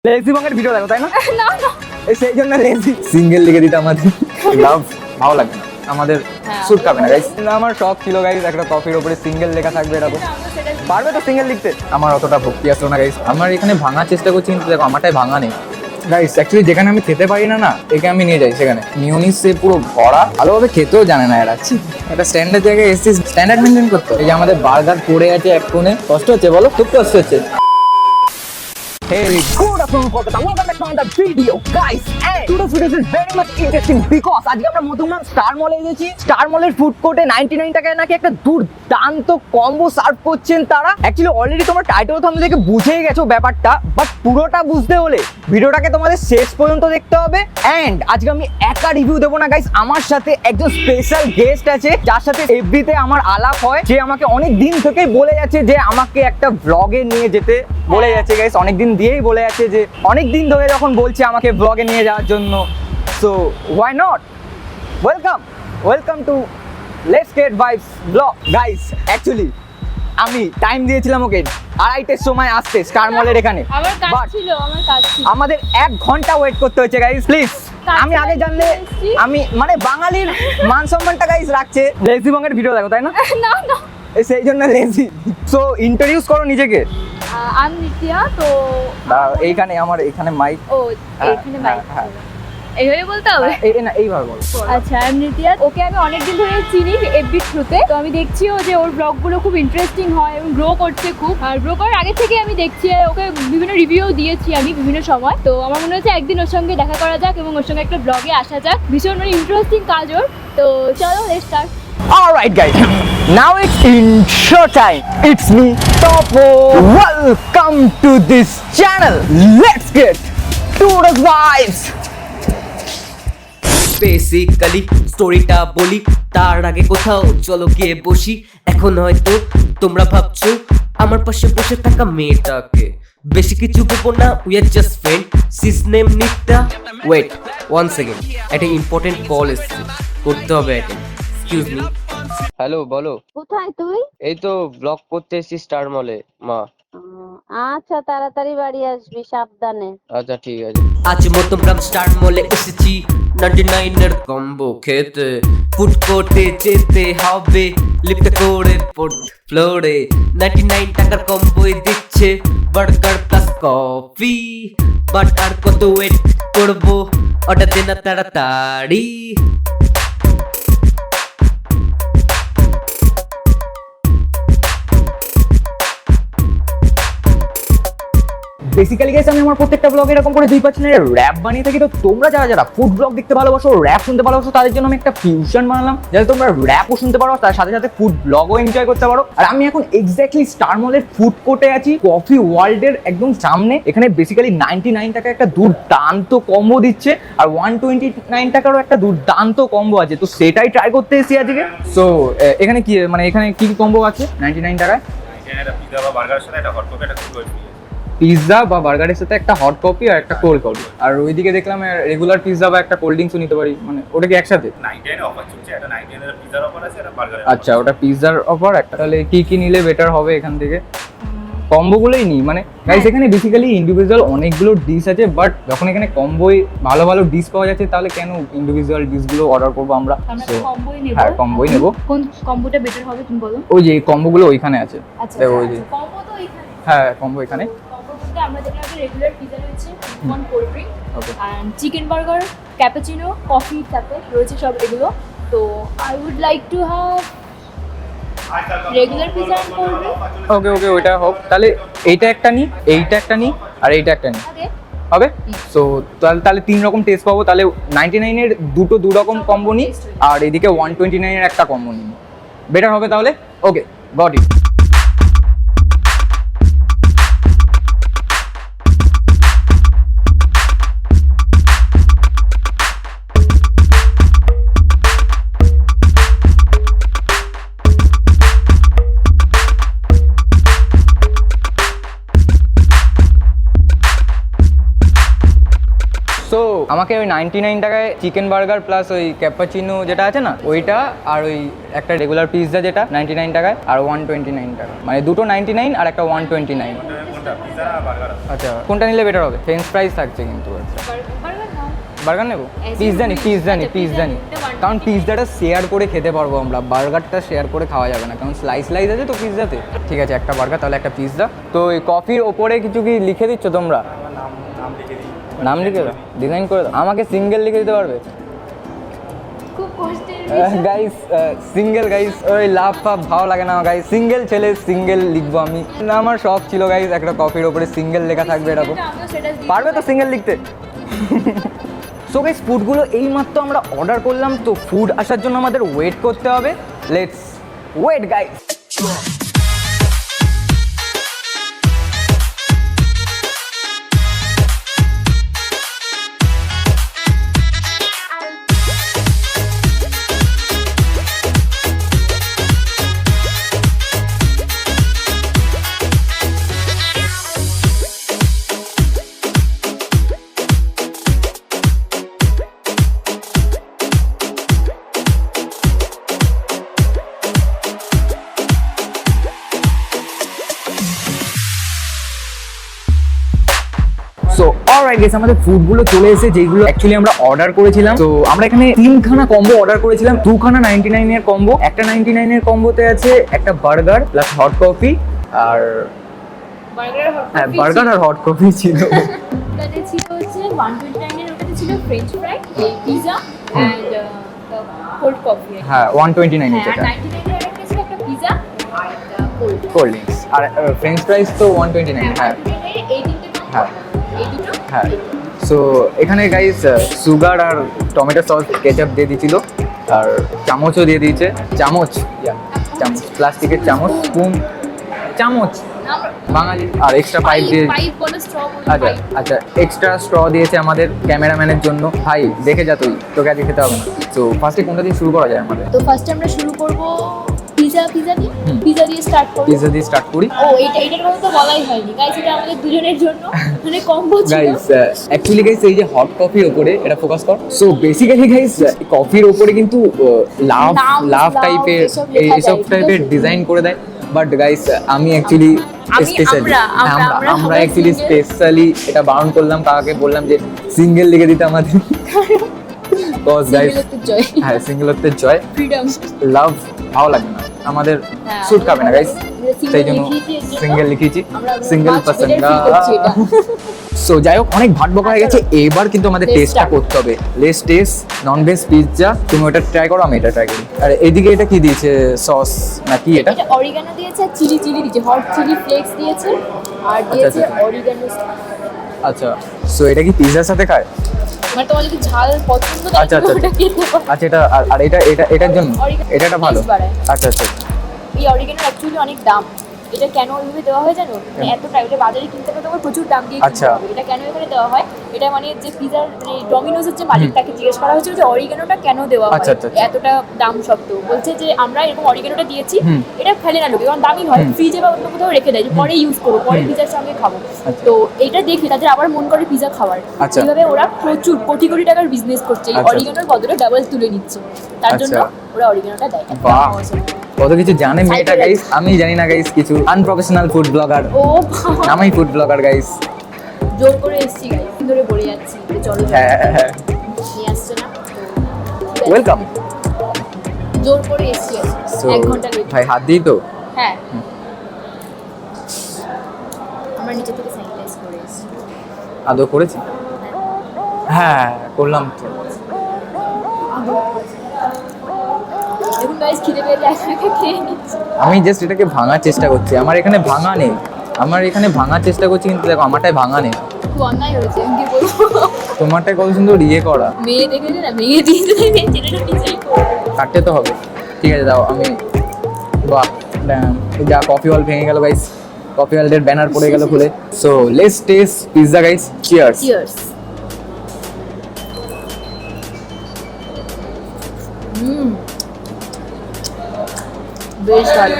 Lazy বঙ্গের video দেখো তাই না? না না সেই জন্য লেজি সিঙ্গেল লিখে দিতে আমাদের লাভ ভালো লাগে না, আমাদের স্যুট খাবে না গাইস। আমার শখ ছিল গাইস একটা কফির উপরে সিঙ্গেল লেখা থাকবে, এটা তো পারবে তো সিঙ্গেল লিখতে। আমার অতটা ভক্তি আসলো না গাইস, আমার এখানে ভাঙার চেষ্টা করছি কিন্তু দেখো আমারটাই ভাঙা নেই গাইস। অ্যাকচুয়ালি যেখানে আমি খেতে পারি না না, একে আমি নিয়ে যাই সেখানে মিউনিসে পুরো ভরা, ভালোভাবে খেতেও জানে না এরা। একটা স্ট্যান্ডার্ড জায়গায় এসেছিস, স্ট্যান্ডার্ড মেনটেন করতে হবে। এই যে আমাদের বার্গার পড়ে আছে এক কোণে, কষ্ট হচ্ছে বলো, খুব কষ্ট হচ্ছে। Hey, good afternoon, Kolkata. Welcome back to another video, guys. And today's video is very much interesting because আজকে আমরা মধুমান স্টার মলে এসেছি। স্টার মলের ফুড কোর্টে 99 টাকায় নাকি একটা দুর্দান্ত কম্বো সার্ভ করছেন তারা। অ্যাকচুয়ালি অলরেডি তোমরা টাইটেল থাম্বনেল দেখে বুঝেই গেছো ব্যাপারটা, বাট পুরোটা বুঝতে হলে ভিডিওটাকে তোমাদের শেষ পর্যন্ত দেখতে হবে। এন্ড আজকে আমি একা রিভিউ দেবো না গাইস, আমার সাথে একজন স্পেশাল গেস্ট আছে যার সাথে এফবিতে আমার আলাপ হয়, যে আমাকে অনেক দিন থেকেই বলে যাচ্ছে যে আমাকে একটা ব্লগে নিয়ে যেতে বলে যাচ্ছে গাইস, অনেক দিন দিয়েই বলে যাচ্ছে যে অনেক দিন ধরে যখন বলছে আমাকে ব্লগে নিয়ে যাওয়ার জন্য। So why not, welcome to let's get vibes blog guys. Actually আমি টাইম দিয়েছিলাম ওকে 2:30টার সময় আসতে স্টার মলের এখানে, বাট আমাদের 1 ঘন্টা ওয়েট করতে হচ্ছে গাইস। প্লিজ, আমি আগে জানলে আমি মানে বাঙালির মান সম্মানটা গাইস রাখছে। লেজি বঙ্গের ভিডিও দেখো তাই না? না না সেই জন্য লেজি। সো ইন্ট্রোডিউস করো নিজেকে। আমি নিত্যা। তো এইখানে আমার এখানে মাইক। ও এখানে মাইক এইভাবে বলতে হবে? না এইভাবে বলো। আচ্ছা, আমি নিত্যা। ওকে আমি অনেকদিন ধরে চিনি এফবি থ্রুতে, তো আমি দেখছিও যে ওর ব্লগগুলো খুব ইন্টারেস্টিং হয় এবং গ্রো করছে খুব। আর গ্রো করার আগে থেকে আমি দেখছি, ওকে বিভিন্ন রিভিউ দিয়েছি আমি বিভিন্ন সময়। তো আমার মনে হচ্ছে একদিন ওর সঙ্গে দেখা করা যাক এবং ওর সঙ্গে একটা ব্লগে আসা যাক। ভীষণ ইন্টারেস্টিং কাজ ওর। তো চলো let's start. Alright guys, now it's intro time. It's me, Topo. Welcome to this channel. Let's get to the vibes. Basically স্টোরিটা বলি তার আগে কোথাও চলো গিয়ে বসি। এখন হয়তো তোমরা ভাবছো আমার পাশে বসে থাকা মেয়েটাকে, বেশি কিছু বলবো না, we are just friend, sis name Nitya. Wait 1 second, একটা ইম্পর্টেন্ট কল এসছে, করতে হবে এটা। Excuse me. হ্যালো, বলো। কোথায় তুই? এই তো ব্লগ করতে এসেছি স্টার মলে, মা। আচ্ছা, তাড়াতাড়ি বাড়ি আসবি, সাবধানে। আচ্ছা ঠিক আছে। আজ মধ্যমগ্রাম স্টার মলে এসেছি 99 এর কম্বো খেতে। ফুড কোর্টে যেতে হবে লিফটে করে ফ্লোরে, 99 টাকার কম্বোই দিচ্ছে বার্গার প্লাস কফি। বাট আর কত ওয়েট করবো, অর্ডার দে না তাড়াতাড়ি। বেসিক্যালি গাইস আমি আমার প্রত্যেকটা ব্লগ এরকম করে 2-5 মিনিটের র‍্যাপ বানিয়ে থাকি। তো তোমরা যারা যারা ফুড ব্লগ দেখতে ভালোবাসো, র‍্যাপ শুনতে ভালোবাসো, তাদের জন্য আমি একটা ফিউশন বানালাম যাতে তোমরা র‍্যাপও শুনতে পারো, তার সাথে সাথে ফুড ব্লগও এনজয় করতে পারো। আর আমি এখন এক্স্যাক্টলি স্টার মলের ফুড কোর্টে আছি, কফি ওয়ার্ল্ডের একদম সামনে। এখানে বেসিক্যালি 99 টাকা একটা দুর্দান্ত কম্বো দিচ্ছে, আর 129 টাকারও একটা দুর্দান্ত কম্বো আছে। তো সেটাই ট্রাই করতে এসেছি আজকে। সো এখানে কি মানে এখানে কি কি কম্বো আছে 99 টাকায়? পিৎজা বা বার্গারের সাথে একটা হট কফি আর একটা কোল্ড কফি, আর ওইদিকে দেখলাম রেগুলার পিৎজা বা একটা কোল্ড ড্রিঙ্কসও নিতে পারি, মানে ওটা কি একসাথে? 99 অফার চলছে, একটা 99 এর পিৎজার অফার আছে, একটা বার্গারের। আচ্ছা, ওটা পিৎজার অফার একটা। তাহলে কি কি নিলে বেটার হবে এখান থেকে? কম্বোগুলোই নিই মানে গাইস। এখানে বেসিক্যালি ইন্ডিভিজুয়াল অনেকগুলো ডিশ আছে, বাট যখন এখানে কম্বোই ভালো ভালো ডিশ পাওয়া যাচ্ছে, তাহলে কেন ইন্ডিভিজুয়াল ডিশগুলো অর্ডার করবো আমরা? আমরা কম্বোই নেব। হ্যাঁ, কম্বোই নেব। কোন কম্বোটা বেটার হবে তুমি বলো? ওই যে কম্বোগুলো ওইখানে আছে। আচ্ছা, ওই যে কম্বো তো এখানে। হ্যাঁ, কম্বো এখানে। কম্বোতে আমরা দেখলাম একটা রেগুলার পিৎজা রয়েছে, one cold drink okay, and chicken burger, cappuccino, coffee সাথে রয়েছে সব এগুলো। তো I would like to have regular pizza and cold drink. Okay okay, ওইটা হোক। তাহলে এইটা একটা নিই, এইটা একটা নিই, আর এইটা একটা নিই, ওকে হবে? সো তাহলে 3 রকম টেস্ট পাবো। তাহলে 99 এর দু রকম কম্বো নিই, আর এদিকে 129 এর একটা কম্বো নিই, বেটার হবে তাহলে। ওকে, গট ইট। সো আমাকে ওই 99 টাকায় চিকেন বার্গার প্লাস ওই ক্যাপাচিনো যেটা আছে না ওইটা, আর ওই একটা রেগুলার পিৎজা যেটা 99 টাকায়, আর 129 টাকা, মানে দুটো 99 আর একটা 129। কোনটা পিজা না বার্গার? আচ্ছা কোনটা নিলে বেটার হবে? ফ্রেঞ্চ ফ্রাইজ থাকছে কিন্তু। আচ্ছা বার্গার নেবো, পিৎজা নি, কারণ পিৎজাটা শেয়ার করে খেতে পারবো আমরা, বার্গারটা শেয়ার করে খাওয়া যাবে না, কারণ স্লাইস আছে তো পিৎজাতে। ঠিক আছে একটা বার্গার তাহলে একটা পিৎজা। তো ওই কফির ওপরে কিছু কি লিখে দিচ্ছ তোমরা? নাম লিখে দিই। নাম লিখে দাও, ডিজাইন করে দাও। আমাকে সিঙ্গেল লিখে দিতে পারবে খুব কষ্টের গাইস? সিঙ্গেল গাইস, ওই লাভ ফাভ ভালো লাগে না গাইস, সিঙ্গেল ছেলে সিঙ্গেল লিখবো আমি না। আমার শখ ছিল গাইস একটা কফির ওপরে সিঙ্গেল লেখা থাকবে এরকম। পারবে তো সিঙ্গেল লিখতে? সো গাইস ফুডগুলো এইমাত্র আমরা অর্ডার করলাম, তো ফুড আসার জন্য আমাদের ওয়েট করতে হবে। Let's wait guys. So alright guys, আমাদের ফুডগুলো চলে এসেছে যেগুলো অ্যাকচুয়ালি আমরা অর্ডার করেছিলাম। তো আমরা এখানে 3খানা কম্বো অর্ডার করেছিলাম, 2খানা 99 এর কম্বো। একটা 99 এর কম্বোতে আছে একটা বার্গার প্লাস হট কফি, আর হ্যাঁ বার্গার আর হট কফি ছিল। তাতে ছিল হচ্ছে 129 এর, ওটাতে ছিল french fry, pizza and cold coffee. হ্যাঁ 129 এর যেটা 99 এর একটা ছিল একটা পিজা আর একটা কোল্ড ড্রিঙ্কস, আর ফ্রেঞ্চ ফ্রাইস তো 129। হ্যাঁ এই তিনটে হ্যাঁ এই দুটো হ্যাঁ। সো এখানে গাইস সুগার আর টমেটো সস কেচাপ দিয়ে দিয়েছিল, আর চামচও দিয়ে দিয়েছে। চামচ প্লাস্টিকের চামচ, স্পুন, চামচ বাঙালি, আর এক্সট্রা পাইপ দিয়ে। পাইপ বলে স্ট্র আচ্ছা আচ্ছা, এক্সট্রা স্ট্র দিয়েছে আমাদের ক্যামেরাম্যানের জন্য। ভাই দেখে যা, তোকে আজ খেতে হবে না। তো ফার্স্টে কোনটা দিয়ে শুরু করা যায় আমাদের? তো ফার্স্টে আমরা শুরু করব পিজা দিয়ে স্টার্ট করব। পিৎজা দিয়ে স্টার্ট করি। ও এটার কথা তো বলাই হয়নি গাইস, এটা আমাদের দুজনের জন্য মানে কম্বো ছিল গাইস অ্যাকচুয়ালি গাইস এই যে হট কফির উপরে এটা ফোকাস কর। সো বেসিক্যালি গাইস কফির উপরে কিন্তু লাভ টাইপের এইসব টাইপের ডিজাইন করে দেয়। বাট গাইস আমি অ্যাকচুয়ালি স্পেশালি এটা বারণ করলাম, কাকাকে বললাম যে সিঙ্গেল লিখে দিতে আমাদের। কজ গাইস হ্যাঁ সিঙ্গেলত্বের জয়, ফ্রিডম, লাভ ভালো লাগে না আমাদের, স্যুট খাবে না গাইস, সেই জন্য সিঙ্গেল লিখেছি। সিঙ্গেল পছন্দ। সো যাই হোক অনেক ভাট বকা হয়ে গেছে, এবার কিন্তু আমাদের টেস্টটা করতে হবে। Let's test non veg pizza. তুমি ওটা ট্রাই করো, আমি এটা ট্রাই করি। আর এদিকে এটা কি দিয়েছে? সস নাকি এটা? এটা অরিগানো দিয়েছে, চিলি দিয়েছে, হট চিলি ফ্লেক্স দিয়েছে, আর দিয়েছে অরিগানো। আচ্ছা সো এটা কি পিৎজার সাথে খায়? মানে তোমার যদি ঝাল পছন্দ আচ্ছা আচ্ছা আচ্ছা, এটা আর এটার জন্য এটা ভালো। আচ্ছা আচ্ছা, এই অরিগানোর অ্যাকচুয়ালি অনেক দাম। এটা কেন ওইভাবে দেওয়া হয় জানো? এত প্রাইভেট বাজারে কিনতে গেলে তোমার প্রচুর দাম দিয়ে কিনতে হবে। এটা কেন এখানে দেওয়া হয়? এটা মানে যে পিজার ডমিনোজের যে মালিক তাকে জিজ্ঞেস করা হয়েছিল যে অরিগানোটা কেন দেওয়া হয় এতটা দাম সত্ত্বেও। বলছে যে আমরা এরকম অরিগানোটা দিয়েছি, এটা ফেলে না লোকে, কারণ দামি হয়, ফ্রিজে বা অন্য কোথাও রেখে দেয়, পরে ইউজ করবো, পরে পিজার সঙ্গে খাবো। তো এটা দেখে তাদের আবার মন করে পিজা খাওয়ার। এইভাবে ওরা প্রচুর কোটি কোটি টাকার বিজনেস করছে, এই অরিগানোর বদলে ডাবল তুলে নিচ্ছে, তার জন্য ওরা অরিগানোটা দেয়। কত কিছু জানে মেয়েটা গাইস, আমি জানি না গাইস কিছু। Unprofessional food blogger. ও আমি ফুড ব্লগার গাইস, জোর করে এসেছি গাইস, ধরে বলে যাচ্ছি চলো নিয়ে আসছে না। ওয়েলকাম। জোর করে এসেছি 1 ঘন্টা লেট। ভাই হাত দিই তো? হ্যাঁ আমরা নিচে থেকে স্যানিটাইজ করে এসেছি। আদৌ করেছি? হ্যাঁ করলাম তো। দেখুন গাইস খিদে পেয়ে যায়, খেয়ে নিচ্ছি। আমি জাস্ট এটাকে ভাঙার চেষ্টা করছি, আমার এখানে ভাঙা নেই, আমার এখানে ভাঙার চেষ্টা করছি, কিন্তু দেখো আমারটাই ভাঙা নেই। খুব অন্যায় হয়েছে, কি বলবো। তোমারটাই কত সুন্দর ইয়ে করা। মেয়ে দেখেছে না, মেয়ে দিয়ে ছেলেটা ডিজাইন করে কাটতে তো হবে। ঠিক আছে দাও, আমি বাহ যা কফি হল ভেঙে গেল গাইস, কফি হলের ব্যানার পড়ে গেল খুলে। So let's test pizza guys, cheers. Cheers. বেশ ভালো।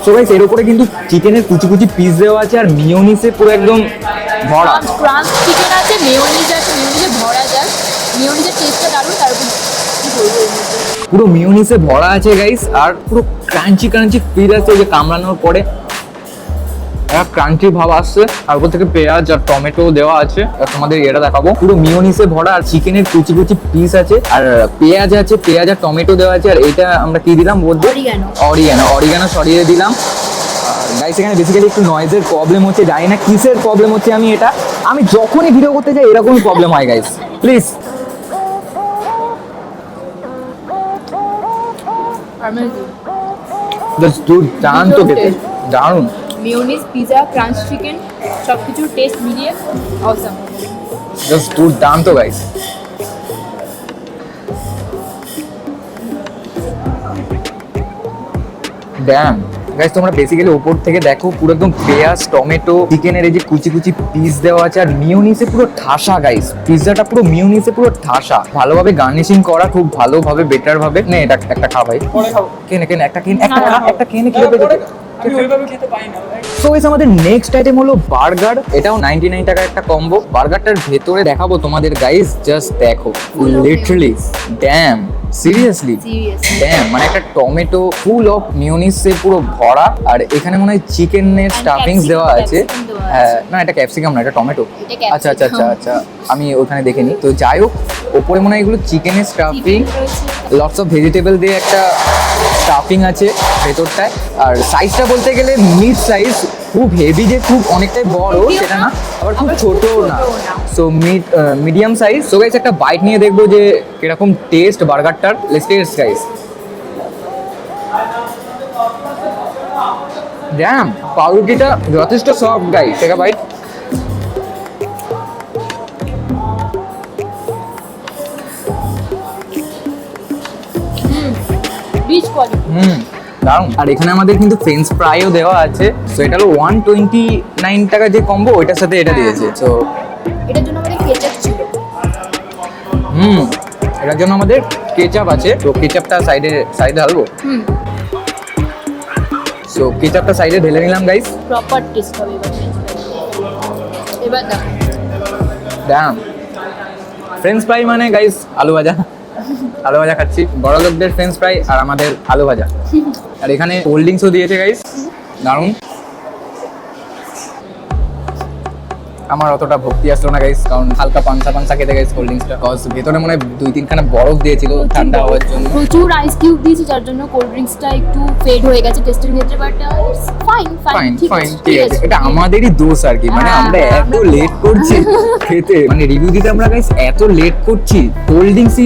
সো গাইস এর উপরে কিন্তু চিকেনের কুচি কুচি পিস দেওয়া আছে, আর মিয়োনিসে পুরো একদম ভরা। ক্রাঞ্চ চিকেন আছে, মেয়োনিজ আছে, মেয়োনিজে ভরা যায়। মিওনিজের টেস্টটা দারুণ, তারপর কি বলবো এর মধ্যে। পুরো মিউনিসে ভরা আছে গাইস, আর পুরো ক্রাঞ্চি ক্রাঞ্চি ফিল আছে, যে কামড়ানোর পরে একটা ক্রাঞ্চি ভাব আসছে, আর উপর থেকে পেঁয়াজ আর টমেটো দেওয়া আছে। আর তোমাদের এটা দেখাবো, পুরো মিউনিসে ভরা, আর চিকেনের কুচি কুচি পিস আছে, আর পেঁয়াজ আছে, পেঁয়াজ আর টমেটো দেওয়া আছে। আর এটা আমরা কি দিলাম বলতে, অরিগানো সরিয়ে দিলাম। গাইস এখানে বেসিক্যালি একটু নয়েজের প্রবলেম হচ্ছে, জানি না কিসের প্রবলেম হচ্ছে। আমি যখনই ভিডিও করতে যাই এরকমই প্রবলেম হয় গাইস, প্লিজ। জাস্ট দুর্দান্ত খেতে, দারুণ। মিওনিজ, পিজা, ক্রাঞ্চ চিকেন সবকিছুর টেস্ট মিলিয়ে অসাম। জাস্ট দুর্দান্ত গাইস। ড্যাম গাইস, তোমরা বেসিক্যালি উপর থেকে দেখো, পুরো একদম পেঁয়াজ টমেটো চিকেনের এই যে কুচি কুচি পিস দেওয়া আছে, আর মিওনিসে পুরো ঠাসা গাইস। পিৎজাটা পুরো মিওনিসে পুরো ঠাসা, ভালোভাবে গার্নিশিং করা, খুব ভালোভাবে বেটার ভাবে। নে এটা একটা খা ভাই, কেনে একটা কেনে কি হবে। সো গাইস আমাদের নেক্সট আইটেম হলো বার্গার। এটাও 99 টাকার একটা কম্বো। বার্গারটার ভেতরে দেখাবো তোমাদের গাইস, জাস্ট দেখো, লিটারালি ড্যাম, সিরিয়াসলি ড্যাম, মানে একটা টমেটো ফুল অফ মিউনিসে পুরো ভরা, আর এখানে মনে হয় চিকেনের স্টাফিংস দেওয়া আছে। হ্যাঁ, না এটা ক্যাপসিকাম না, এটা টমেটো। আচ্ছা আচ্ছা আচ্ছা আচ্ছা, আমি ওখানে দেখিনি। তো যাই হোক, ওপরে মনে হয় এগুলো চিকেনের স্টাফিং, লটস অফ ভেজিটেবল দিয়ে একটা স্টাফিং আছে ভেতরটায়। আর সাইজটা বলতে গেলে মিড সাইজ, খুব হেভি যে খুব অনেকটাই বড় সেটা না, আবার খুব ছোটও না। So medium size. So guys একটা বাইট নিয়ে দেখবো যে কিরকম টেস্ট বার্গারটার। Let's taste guys. ড্যাম, পাউরুটিটা যথেষ্ট soft guys. Take a bite. Rich quality. দারুন। আর এখানে আমাদের কিন্তু ফ্রেঞ্চ ফ্রাইও দেওয়া আছে। সো এটা হলো 129 টাকা যে কম্বো, ওইটার সাথে এটা দিয়েছে। সো এটার জন্য আমাদের কেচাপ ছিল। এটার জন্য আমাদের কেচাপ আছে। তো কেচাপটা সাইডে ঢালবো। সো কেচাপটা সাইডে ঢেলে নিলাম গাইস। প্রপার টেস্ট হবে এবার দেখো। ড্যাম, ফ্রেঞ্চ ফ্রাই মানে গাইস আলু ভাজা। আলু ভাজা খাচ্ছি, বড় লোকদের ফ্রেঞ্চ ফ্রাই, আর আমাদের আলু ভাজা। আর এখানে কোল্ড ড্রিঙ্কসও দিয়েছে গাইস, দারুন। আমার অতটা ভক্তি আসলো না গাইস, কারণ হালকা পানসা খেতে গাইস কোল্ড ড্রিঙ্কসটা। কজ ভেতরে মনে হয় 2-3 খানা বরফ দিয়েছিল ঠান্ডা হওয়ার জন্য। প্রচুর আইস কিউব দিয়েছে, যার জন্য কোল্ড ড্রিঙ্কসটা একটু ফেড হয়ে গেছে টেস্টের ক্ষেত্রে, বাট ফাইন ঠিক আছে। এটা আমাদেরই দোষ আর কি, মানে আমরা এত লেট করছি খেতে, মানে রিভিউ দিতে আমরা গাইস এত লেট করছি। কোল্ড ড্রিঙ্কস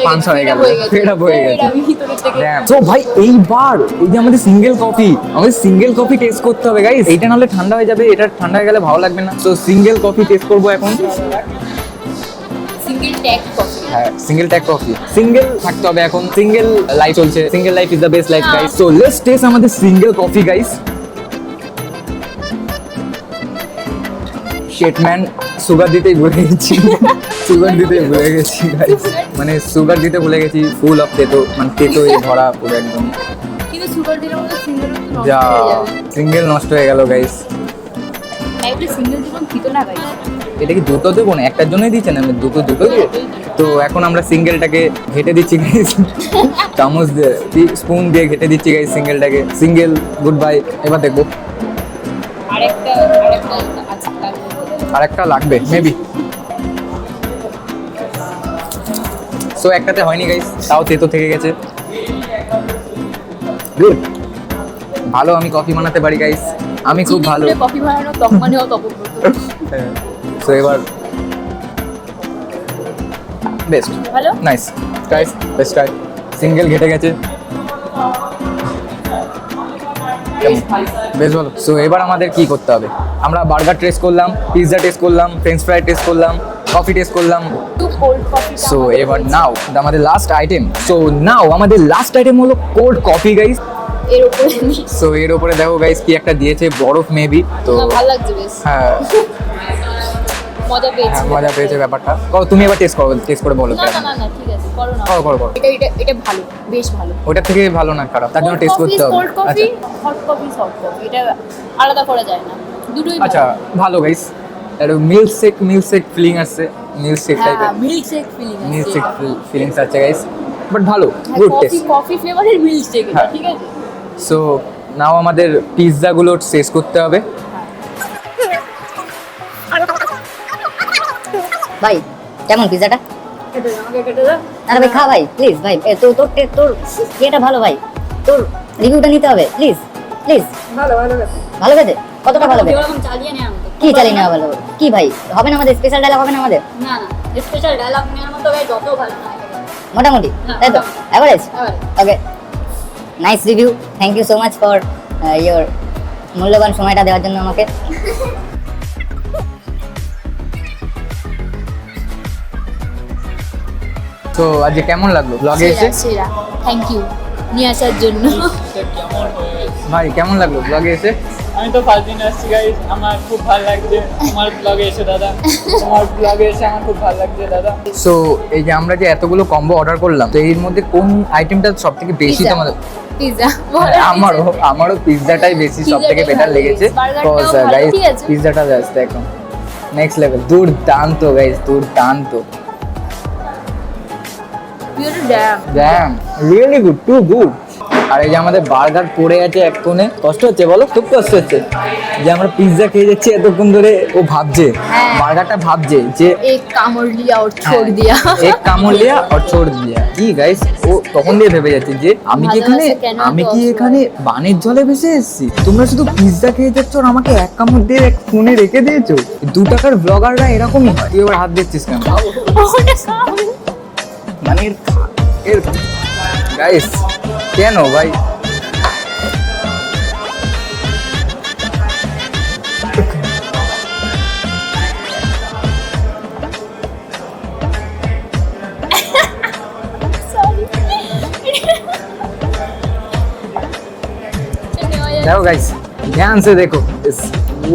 পানসা হয়ে গেল, ফেড হয়ে গেছে। সো ভাই এইবার এই যে আমাদের সিঙ্গেল কফি টেস্ট করতে হবে গাইস। এইটা নাহলে ঠান্ডা হয়ে যাবে, এটা ঠান্ডা হয়ে গেলে ভালো লাগবে না। তো সিঙ্গেল কফি টেস্ট করবো এখন। সিঙ্গেল ট্যাগ কফি, সিঙ্গেল থাকতে হবে এখন। সিঙ্গেল লাইফ চলছে, single life is the best life guys. So let's test আমাদের সিঙ্গেল কফি গাইস। শেটম্যান, সুগার দিতেই ভুলে গেছি। গাইস, মানে সুগার দিতে ভুলে গেছি। ফুল অফ তেতো, মানে তেতোই ভরা পুরো একদম। কিন্তু সুগার দিলে আমাদের সিঙ্গেল যা, সিঙ্গেল নষ্ট হয়ে গেল গাইস। সিঙ্গেল জীবন খিতো না গাইস। এটা কি দুটো দেবো না, একটার জন্যই দিচ্ছেন আমি দুটো দিয়ে। তো এখন আমরা সিঙ্গেলটাকে ঘেটে দিচ্ছি গাইস, চামচ দিয়ে স্পুন দিয়ে ঘেটে দিচ্ছি গাইস সিঙ্গেলটাকে। Single goodbye. এবার দেখবো আরেকটা লাগবে মেবি। সো একটাতে হয়নি গাইস, তাও তেতো থেকে গেছে। গুড, ভালো আমি কফি বানাতে পারি গাইস, আমি খুব ভালো কফি বানানো তকমানেও তপব্রত। সো এবার বেস্ট, ভালো, nice guys, best try. Single ঘেটে গেছে, বেশ ভালো। সো এবার আমাদের কি করতে হবে, আমরা বার্গার টেস্ট করলাম, পিৎজা টেস্ট করলাম, ফ্রেঞ্চ ফ্রাই টেস্ট করলাম, কফি টেস্ট করলাম। সো এবার নাও আমাদের লাস্ট আইটেম। সো নাও আমাদের লাস্ট আইটেম হলো কোল্ড কফি গাইস। সো এর উপরে দেখো গাইস কি একটা দিয়েছে, বরফ মেবি। তো ভালো লাগছে বেশ, হ্যাঁ মজা পেয়েছে ব্যাপারটা। তুমি এবার টেস্ট করে বলো। না ঠিক আছে, করো না। করো। এটা ভালো, বেশ ভালো। ওটা থেকে ভালো না খারাপ, তার জন্য টেস্ট করতে হবে। Cold coffee, hot coffee, soft coffee, এটা আলাদা করা যায় না, দুটোই। আচ্ছা ভালো গাইস, একটু মিল্কশেক ফিলিং আসছে, মিল্কশেক টাইপের মিল্কশেক ফিলিং মিল্কশেক ফিলিংস আছে গাইস, বাট ভালো, গুড টেস্ট। কফি ফ্লেভারের মিল্কশেক হ্যাঁ। ঠিক আছে। সো নাও আমাদের পিৎজাগুলো শেষ করতে হবে। ভাই কেমন পিজাটা? আমাকে কেটে দাও। আরে ভাই খা ভাই প্লিজ ভাই, তোর এটা ভালো ভাই, তোর রিভিউটা নিতে হবে প্লিজ প্লিজ। ভালো ভালো খেতে? কতটা ভালো খেতে? এরকম চালিয়ে নেওয়া মতো। কি চালিয়ে নেওয়া ভালো? কি ভাই হবে না আমাদের স্পেশাল ডায়লগ হবে না আমাদের? না স্পেশাল ডায়লগ নেওয়ার মতো ভাই যত ভালো না মোটামুটি হ্যাঁ, তাই তো? Average? Average. Okay, nice review, thank you so much for your মূল্যবান সময়টা দেওয়ার জন্য আমাকে। তো আজকে কেমন লাগলো ব্লগে এসে? সেরা থ্যাংক ইউ নিয়ে আসার জন্য। ভাই কেমন লাগলো ব্লগে এসে? আমি তো ফার্স্ট দিন আসছি গাইস, আমার খুব ভালো লাগছে তোমার ব্লগে এসে দাদা, তোমার ব্লগে এসে আমার খুব ভালো লাগছে দাদা। সো এই যে আমরা যে এতগুলো কম্বো অর্ডার করলাম, তো এর মধ্যে কোন আইটেমটা সব থেকে বেশি Pizza. তোমাদের? পিৎজা আমারও পিৎজাটাই বেশি সব থেকে পিৎজাটাই বেটার ভালো লেগেছে। লেগেছে। বার্গারটাও ভালো, গাইস ঠিক আছে। পিৎজাটা জাস্ট একদম নেক্সট লেভেল, দুর্দান্ত গাইস, দুর্দান্ত। Damn really good, too good. আর এই যে আমাদের বার্গার পড়ে আছে এক কোণে, কষ্ট হচ্ছে বলো? খুব কষ্ট হচ্ছে যে আমরা পিৎজা খেয়ে যাচ্ছি এতক্ষণ ধরে, ও ভাবছে বার্গারটা ভাবছে যে एक कामड़ लिया और छोड़ दिया। এক কামড় লিয়া আর ছোড় দিয়া। কি গাইস, ও তখন দিয়ে ভেবে যাচ্ছে যে আমি কি এখানে ভালোবাসা কেন আমি এত কি অসহায়? এখানে বানের জলে ভেসে এসেছি? তোমরা শুধু পিৎজা খেয়ে যাচ্ছ আর আমাকে এক কামড় দিয়ে এক ফোনে রেখে দিয়েছো। 2 টাকার ব্লগাররা এরকমই হয়। তুই এবার হাত দিচ্ছিস কেন? মানে এর গাইস কেন ভাই? দেখো গাইস, ধ্যান সে দেখো,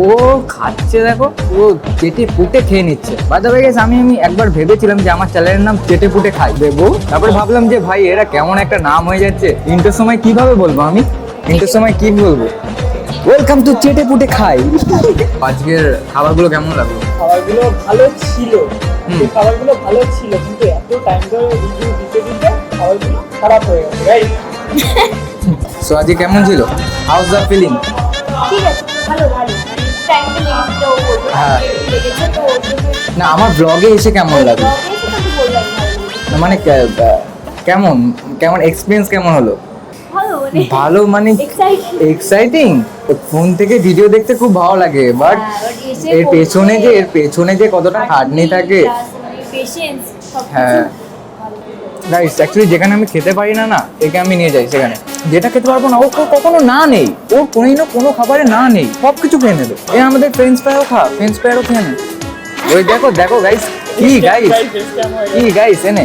ও খাচ্ছে দেখো, ও চেটে পুটে খেয়ে নিচ্ছে। বাই দ্য ওয়ে গাইস, আমি একবার ভেবেছিলাম যে আমার চ্যানেলের নাম চেটে পুটে খাই দেবো, তারপরে ভাবলাম যে ভাই এরা কেমন একটা নাম হয়ে যাচ্ছে, ইন্টার সময় কিভাবে বলবো আমি, ইন্টার সময় কি বলবো? ওয়েলকাম টু চেটে পুটে খাই। আজকের খাবারগুলো কেমন লাগলো? খাবারগুলো ভালো ছিল, এই খাবারগুলো ভালো ছিল, কিন্তু এত টাইম ধরে রিভিউ দিতে খাবারগুলো খারাপ হয়ে গেছে গাইস। সো আজকে কেমন ছিল? How's the feeling? ঠিক আছে ভালো টাইমটা লেগেছে ও বলবো হ্যাঁ। লেগেছে তো ওর জন্য না, আমার ব্লগে এসে কেমন লাগলো? ব্লগে এসে তো বললাম না, মানে কেমন কেমন এক্সপিরিয়েন্স কেমন হলো? ভালো মানে এক্সাইটিং। ফোন থেকে ভিডিও দেখতে খুব ভালো লাগে, বাট এর পেছনে যে কতটা খাটনি থাকে। পেশেন্স হ্যাঁ গাইস, অ্যাকচুয়ালি যেখানে আমি খেতে পারি না, একে আমি নিয়ে যাই সেখানে। যেটা খেতে পারবো না, ও কখনো না নেই, ওর কোনো খাবারে না নেই, সব কিছু খেয়ে নেবে। আমাদের ফ্রেঞ্চ ফ্রাইও খেয়ে নে। ওই দেখো গাইস, কি গাইস এনে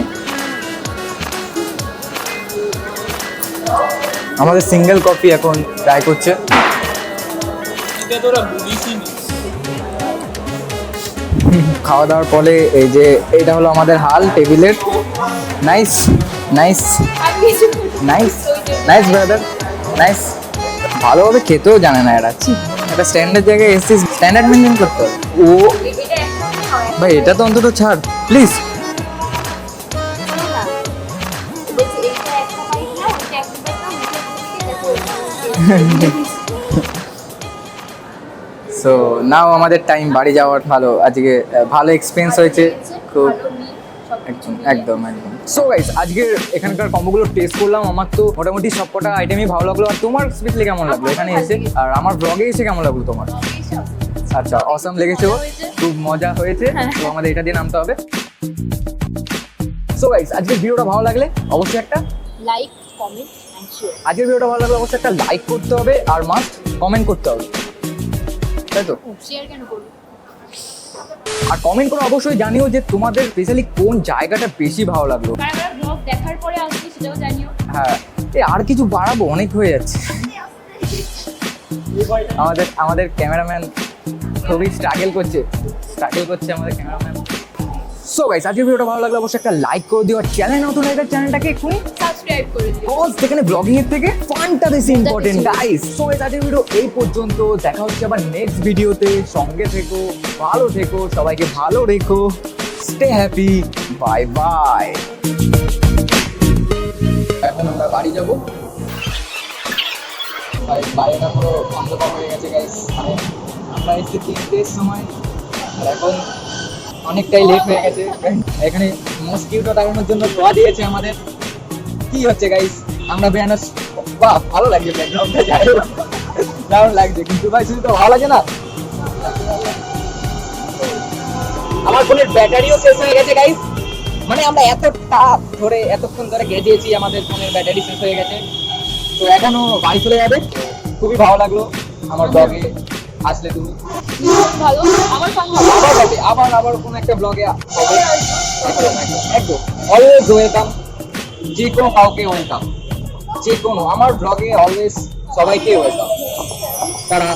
আমাদের সিঙ্গেল কফি এখন ট্রাই করছে। এটা তোরা বুঝিসই নি। খাওয়া দাওয়ার পরে এই যে এটা হলো আমাদের হাল টেবিলের। Nice brother, nice. ভালোভাবে খেতেও জানে না এরা, একটা স্ট্যান্ডার্ড জায়গায় এসেছিস, স্ট্যান্ডার্ড মেনটেন করতে হবে। ও ভাই, এটা তো অন্তত ছাড় প্লিজ। সো নাও আমাদের টাইম বাড়ি যাওয়ার। আজকে ভালো এক্সপিরিয়েন্স হয়েছে খুব, একদম। সো গাইস, আজকের এখানকার কম্বোগুলো টেস্ট করলাম। আমার তো মোটামুটি সবকটা আইটেমই ভালো লাগলো। আর তোমার স্পেশালি কেমন লাগলো এখানে এসে, আর আমার ব্লগে এসে কেমন লাগলো তোমার? আচ্ছা, অসাম লেগেছে, খুব মজা হয়েছে। তো আমাদের এটা দিয়ে নামতে হবে। সো গাইস, আজকের ভিডিওটা ভালো লাগলে অবশ্যই একটা লাইক কমেন্ট এন্ড শেয়ার। আজকের ভিডিওটা ভালো লাগলে অবশ্যই একটা লাইক করতে হবে, আর মাস্ট কমেন্ট করতে হবে, তাই তো? শেয়ার কেন করব? আর কমেন্ট করে অবশ্যই জানিও যে তোমাদের স্পেশালি কোন জায়গাটা বেশি ভালো লাগলো। কারা ব্লগ দেখার পরে আসবে সেটাও জানিও। হ্যাঁ, আর কিছু বাড়াবো, অনেক হয়ে যাচ্ছে। আমাদের ক্যামেরাম্যান খুবই স্ট্রাগল করছে আমাদের ক্যামেরাম্যান। সো গাইস আজকের ভিডিওটা ভালো লাগলে অবশ্যই একটা লাইক করে দিও, আর চ্যানেল নতুন হলে চ্যানেলটাকে এক্ষুনি সাবস্ক্রাইব করে দিও। কজ যেখানে ব্লগিং এর থেকে ফানটা বেশি ইম্পর্টেন্ট গাইস। সো গাইস আজকের ভিডিও এই পর্যন্ত, দেখা হচ্ছে আবার নেক্সট ভিডিওতে। সঙ্গে থেকো, ভালো থেকো, সবাইকে ভালো রেখো, স্টে হ্যাপি, বাই বাই। এখন আমরা বাড়ি যাবো। বাইরেটা পুরো অন্ধকার হয়ে গেছে গাইস, মানে আমরা এসে 3টের সময়, আর এখন অনেকটাই লেট হয়ে গেছে। এখানে মসকিউটো তাড়ানোর জন্য ধোয়া দিয়েছে আমাদের। কি হচ্ছে গাইস, আমরা বেয়ানো, বাহ ভালো লাগছে ব্যাকগ্রাউন্ডটা, যাই হোক দারুণ লাগছে, কিন্তু ভাই শুধু তো ভালো লাগে না, আমার ফোনের ব্যাটারিও শেষ হয়ে গেছে গাইস। মানে আমরা এতক্ষণ ধরে গেজিয়েছি, আমাদের ফোনের ব্যাটারি শেষ হয়ে গেছে। তো এখনো বাড়ি চলে যাবে। খুবই ভালো লাগলো আমার ব্লগে আসলে তুমি। ভালো, আমার সঙ্গে আবার কোনো একটা ব্লগে হবে। একদম অলওয়েজ ওয়েলকাম, যে কোনো কাউকে ওয়েলকাম, যে কোনো আমার ব্লগে অলওয়েজ সবাইকে ওয়েলকাম। তারা